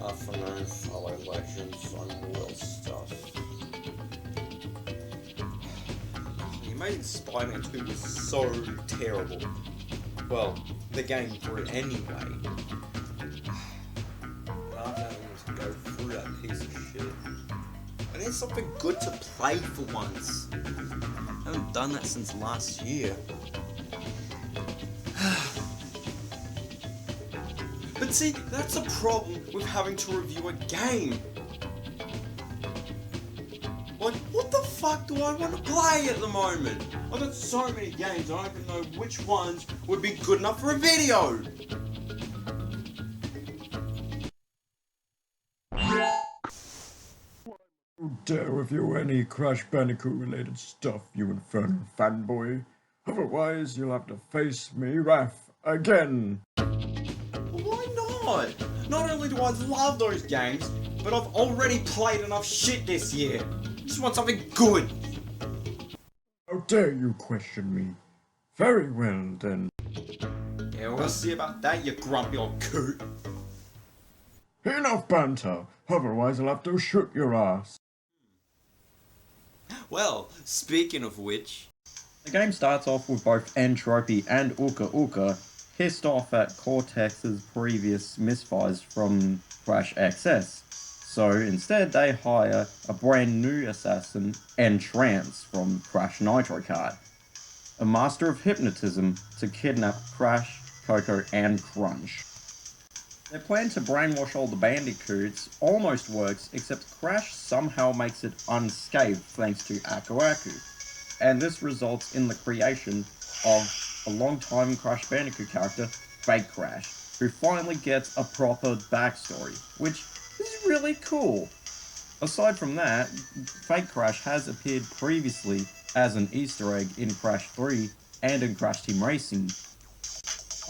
afternoon, fellow legends. I'm Wilstuff. The Amazing Spider-Man 2 was so terrible. Well, the game through anyway. After having to go through that piece of shit, I need something good to play for once. I haven't done that since last year. But see, that's a problem with having to review a game. Like, what the fuck do I want to play at the moment? I've got so many games, I don't even know which ones would be good enough for a video. How dare review any Crash Bandicoot related stuff, you infernal fanboy. Otherwise, you'll have to face me wrath again. Why not? Not only do I love those games, but I've already played enough shit this year. Just want something good. How dare you question me? Very well, then. Yeah, we'll see about that, you grumpy old coot. Enough banter, otherwise I'll have to shoot your ass. Well, speaking of which... The game starts off with both N-Tranced and WOAH pissed off at Cortex's previous misfires from Crash XS. So instead they hire a brand new assassin, N-Tranced from Crash Nitro Kart, a master of hypnotism to kidnap Crash, Coco and Crunch. Their plan to brainwash all the Bandicoots almost works, except Crash somehow makes it unscathed thanks to Aku Aku, and this results in the creation of a long-time Crash Bandicoot character, Fake Crash, who finally gets a proper backstory, which is really cool. Aside from that, Fake Crash has appeared previously as an Easter egg in Crash 3 and in Crash Team Racing.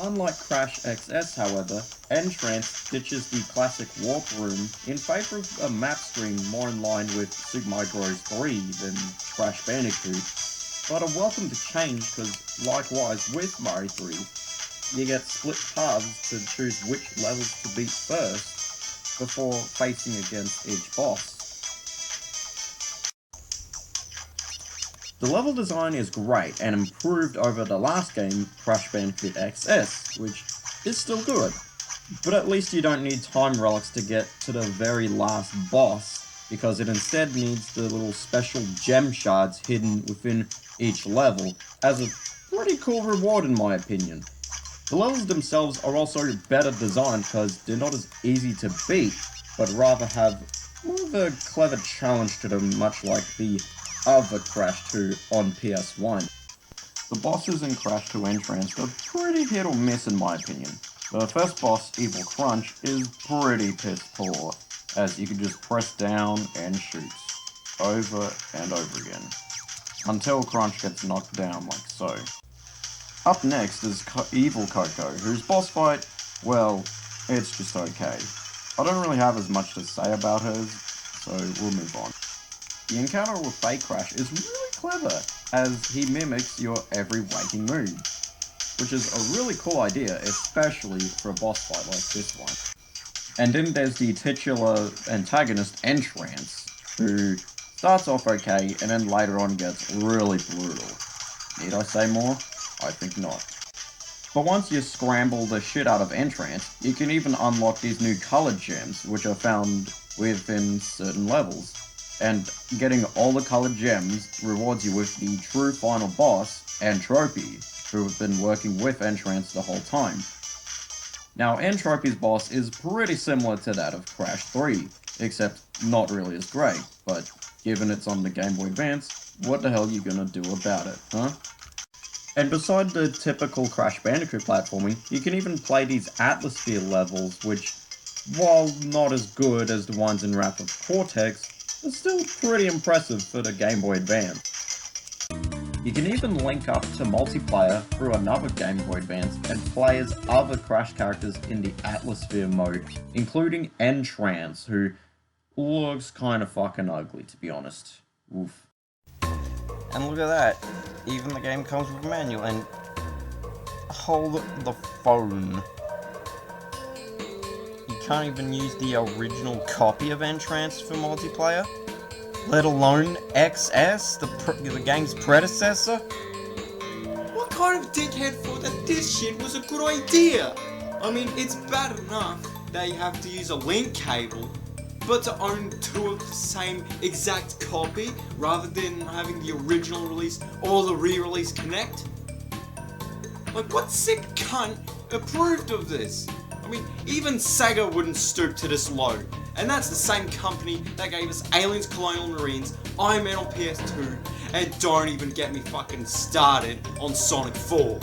Unlike Crash XS, however, N-Tranced ditches the classic warp room in favour of a map stream more in line with Super Mario Bros. 3 than Crash Bandicoot, but a welcome to change because, likewise with Mario 3, you get split paths to choose which levels to beat first before facing against each boss. The level design is great and improved over the last game, Crash Bandicoot XS, which is still good. But at least you don't need time relics to get to the very last boss, because it instead needs the little special gem shards hidden within each level, as a pretty cool reward in my opinion. The levels themselves are also better designed because they're not as easy to beat, but rather have more of a clever challenge to them, much like the other Crash 2 on PS1. The bosses in Crash 2 N-Tranced are pretty hit or miss in my opinion. The first boss, Evil Crunch, is pretty piss poor, as you can just press down and shoot, over and over again, until Crunch gets knocked down like so. Up next is Evil Coco, whose boss fight, well, it's just okay. I don't really have as much to say about hers, so we'll move on. The encounter with Fake Crash is really clever, as he mimics your every waking mood, which is a really cool idea, especially for a boss fight like this one. And then there's the titular antagonist, N-Tranced, who starts off okay and then later on gets really brutal. Need I say more? I think not. But once you scramble the shit out of N-Tranced, you can even unlock these new colored gems, which are found within certain levels. And getting all the colored gems rewards you with the true final boss, N-Tranced, who have been working with N-Tranced the whole time. Now, N-Tranced's boss is pretty similar to that of Crash 3, except not really as great, but given it's on the Game Boy Advance, what the hell are you gonna do about it, huh? And beside the typical Crash Bandicoot platforming, you can even play these Atmosphere levels, which, while not as good as the ones in Wrath of Cortex, are still pretty impressive for the Game Boy Advance. You can even link up to multiplayer through another Game Boy Advance and play as other Crash characters in the Atmosphere mode, including N-Tranced, who looks kinda fucking ugly, to be honest. Oof. And look at that, even the game comes with a manual, and hold the phone. You can't even use the original copy of N-Tranced for multiplayer? Let alone XS, the game's predecessor? What kind of dickhead thought that this shit was a good idea? I mean, it's bad enough that you have to use a link cable, but to own two of the same exact copy rather than having the original release or the re-release connect? Like, what sick cunt approved of this? I mean, even Sega wouldn't stoop to this low. And that's the same company that gave us Aliens, Colonial Marines, Iron Man on PS2, and don't even get me fucking started on Sonic 4.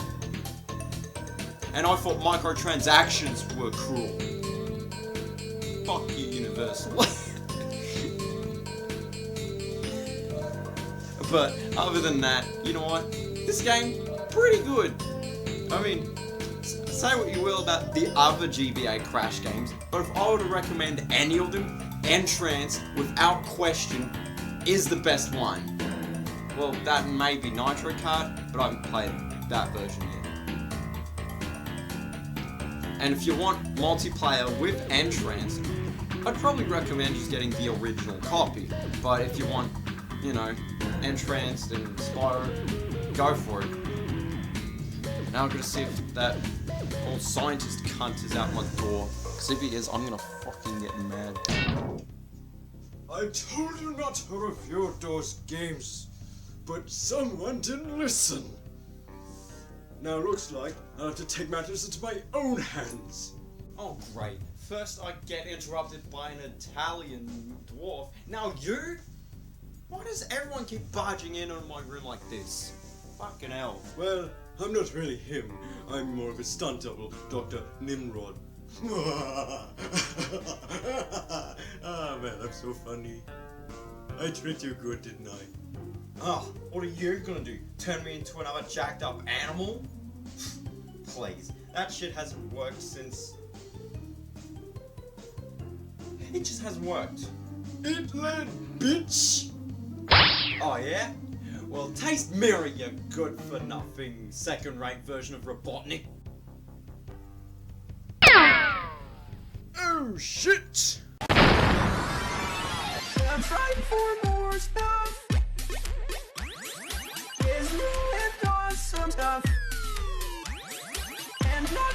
And I thought microtransactions were cruel. Fuck you, Universal. But other than that, you know what? This game, pretty good. I mean, say what you will about the other GBA Crash games, but if I were to recommend any of them, N-Tranced, without question, is the best one. Well, that may be Nitro Kart, but I haven't played that version yet. And if you want multiplayer with N-Tranced, I'd probably recommend just getting the original copy. But if you want, you know, N-Tranced and Spyro, go for it. Now I'm gonna see if that old scientist cunt is out my door. Because if he is, I'm gonna fucking get mad. I told you not to review those games, but someone didn't listen. Now looks like I'll have to take matters into my own hands. Oh great. First I get interrupted by an Italian dwarf. Now you? Why does everyone keep barging in on my room like this? Fucking hell. Well, I'm not really him. I'm more of a stunt double, Dr. Nimrod. Ah man, I'm so funny. I tricked you good, didn't I? Oh, what are you gonna do? Turn me into another jacked up animal? Please, that shit hasn't worked since... It just hasn't worked. It led, bitch! Oh yeah? Well, taste mirror, you good-for-nothing second-rate version of Robotnik. Oh shit! I'm trying for more stuff. There's new and awesome stuff. And not